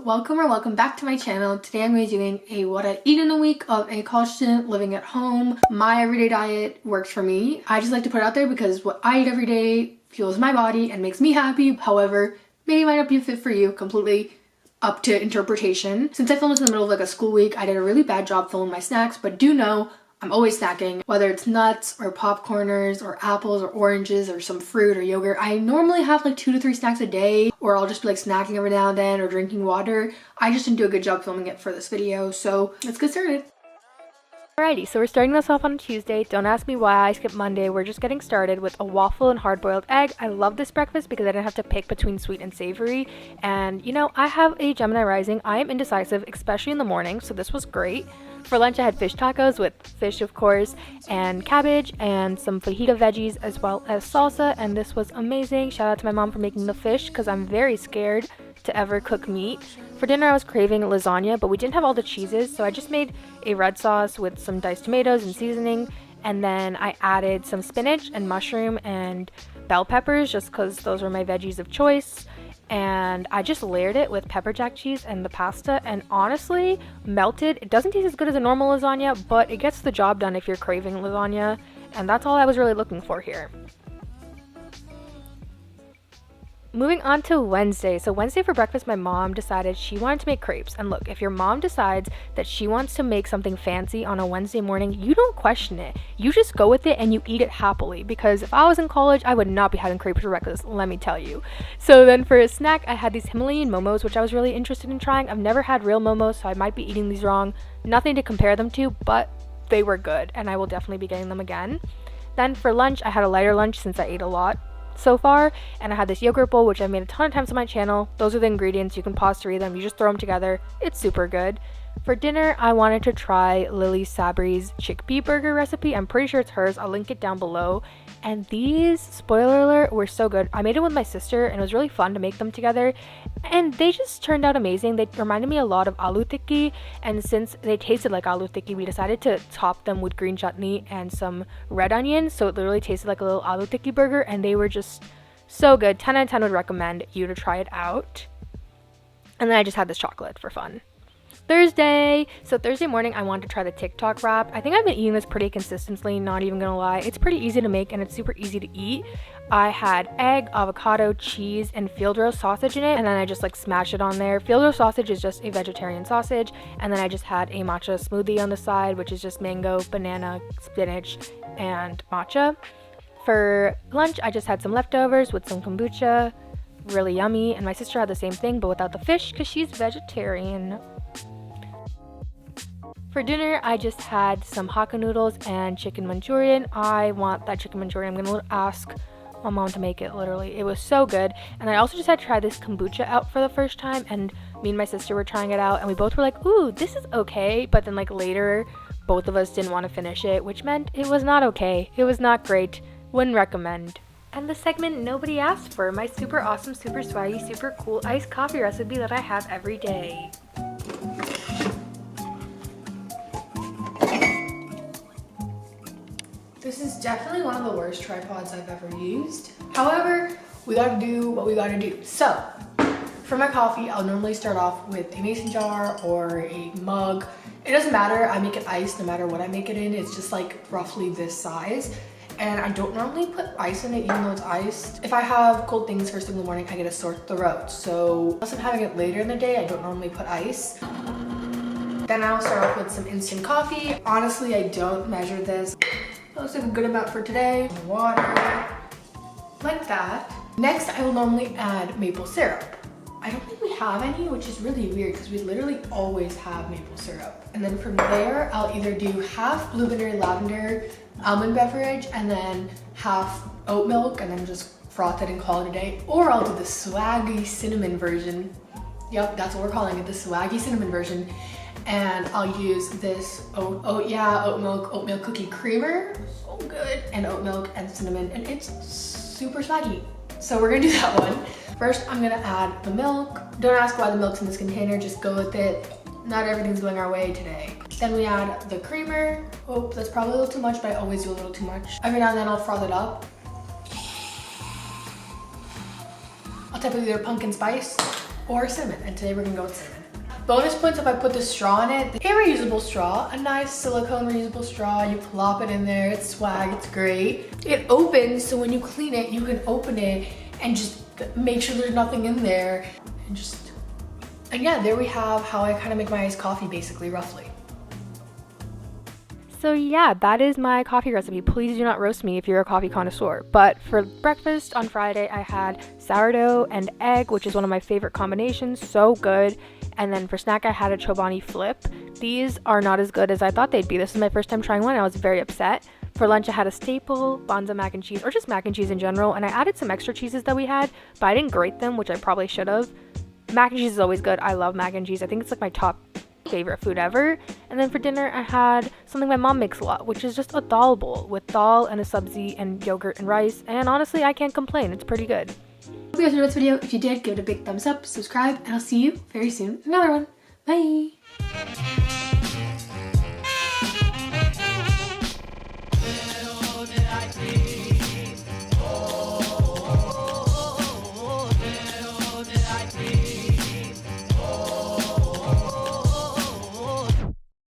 welcome or welcome back to my channel. Today I'm going to be doing a what I eat in a week of a college student living at home. My everyday diet works for me. I just like to put it out there because what I eat every day fuels my body and makes me happy. However, maybe might not be fit for you, completely up to interpretation. Since I filmed this in the middle of like a school week, I did a really bad job filming my snacks, but do know I'm always snacking, whether it's nuts or popcorners or apples or oranges or some fruit or yogurt. I normally have like 2 to 3 snacks a day, or I'll just be like snacking every now and then or drinking water. I just didn't do a good job filming it for this video, so let's get started. Alrighty, so we're starting this off on Tuesday. Don't ask me why I skipped Monday. We're just getting started with a waffle and hard-boiled egg. I love this breakfast because I didn't have to pick between sweet and savory. And you know, I have a Gemini rising. I am indecisive, especially in the morning, so this was great. For lunch, I had fish tacos with fish, of course, and cabbage and some fajita veggies as well as salsa, and this was amazing. Shout out to my mom for making the fish because I'm very scared to ever cook meat. For dinner, I was craving lasagna, but we didn't have all the cheeses, so I just made a red sauce with some diced tomatoes and seasoning, and then I added some spinach and mushroom and bell peppers just because those were my veggies of choice. And I just layered it with pepper jack cheese and the pasta, and honestly, melted. It doesn't taste as good as a normal lasagna, but it gets the job done if you're craving lasagna, and that's all I was really looking for here. Moving on to Wednesday. So Wednesday for breakfast, my mom decided she wanted to make crepes. And look, if your mom decides that she wants to make something fancy on a Wednesday morning, you don't question it. You just go with it and you eat it happily, because if I was in college, I would not be having crepes for breakfast, let me tell you. So then for a snack, I had these Himalayan momos, which I was really interested in trying. I've never had real momos, so I might be eating these wrong. Nothing to compare them to, but they were good, and I will definitely be getting them again. Then for lunch, I had a lighter lunch since I ate a lot so far, and I had this yogurt bowl, which I've made a ton of times on my channel. Those are the ingredients. You can pause to read them. You just throw them together. It's super good. For dinner, I wanted to try Lily Sabri's chickpea burger recipe. I'm pretty sure it's hers. I'll link it down below. And these, spoiler alert, were so good. I made it with my sister, and it was really fun to make them together. And they just turned out amazing. They reminded me a lot of aloo tikki. And since they tasted like aloo tikki, we decided to top them with green chutney and some red onion. So it literally tasted like a little aloo tikki burger. And they were just so good. 10 out of 10 would recommend you to try it out. And then I just had this chocolate for fun. Thursday. So Thursday morning, I wanted to try the TikTok wrap. I think I've been eating this pretty consistently, not even gonna lie. It's pretty easy to make and it's super easy to eat. I had egg, avocado, cheese, and field roast sausage in it, and then I just like smash it on there. Field roast sausage is just a vegetarian sausage, and then I just had a matcha smoothie on the side, which is just mango, banana, spinach, and matcha. For lunch, I just had some leftovers with some kombucha, really yummy, and my sister had the same thing but without the fish because she's vegetarian. For dinner, I just had some Hakka noodles and chicken Manchurian. I want that chicken Manchurian. I'm gonna ask my mom to make it, literally. It was so good. And I also just had to try this kombucha out for the first time, and me and my sister were trying it out, and we both were like, ooh, this is okay. But then like later, both of us didn't want to finish it, which meant it was not okay. It was not great. Wouldn't recommend. And the segment nobody asked for, my super awesome, super swaggy, super cool iced coffee recipe that I have every day. This is definitely one of the worst tripods I've ever used. However, we gotta do what we gotta do. So, for my coffee, I'll normally start off with a mason jar or a mug. It doesn't matter, I make it iced no matter what I make it in. It's just like roughly this size. And I don't normally put ice in it even though it's iced. If I have cold things first thing in the morning, I get a sore throat. So, unless I'm having it later in the day, I don't normally put ice. Then I'll start off with some instant coffee. Honestly, I don't measure this. That looks like a good amount for today. Water, like that. Next, I will normally add maple syrup. I don't think we have any, which is really weird because we literally always have maple syrup. And then from there, I'll either do half blueberry lavender almond beverage and then half oat milk and then just froth it and call it a day. Or I'll do the swaggy cinnamon version. Yep, that's what we're calling it, the swaggy cinnamon version. And I'll use this oat milk cookie creamer, so good, and oat milk and cinnamon, and it's super swaggy. So we're gonna do that one. First, I'm gonna add the milk. Don't ask why the milk's in this container, just go with it. Not everything's going our way today. Then we add the creamer. Oh, that's probably a little too much, but I always do a little too much. Every now and then I'll froth it up. I'll type of either pumpkin spice or cinnamon, and today we're gonna go with cinnamon. Bonus points if I put the straw in it. A reusable straw, a nice silicone reusable straw. You plop it in there, it's swag, it's great. It opens, so when you clean it, you can open it and just make sure there's nothing in there. And yeah, there we have how I kind of make my iced coffee basically, roughly. So yeah, that is my coffee recipe. Please do not roast me if you're a coffee connoisseur. But for breakfast on Friday, I had sourdough and egg, which is one of my favorite combinations, so good. And then for snack, I had a Chobani flip. These are not as good as I thought they'd be. This is my first time trying one. I was very upset. For lunch, I had a staple, Bonza mac and cheese, or just mac and cheese in general. And I added some extra cheeses that we had, but I didn't grate them, which I probably should have. Mac and cheese is always good. I love mac and cheese. I think it's like my top favorite food ever. And then for dinner, I had something my mom makes a lot, which is just a dal bowl with dal and a sabzi and yogurt and rice. And honestly, I can't complain. It's pretty good. Hope you guys enjoyed this video. If you did, give it a big thumbs up, subscribe, and I'll see you very soon in another one. Bye!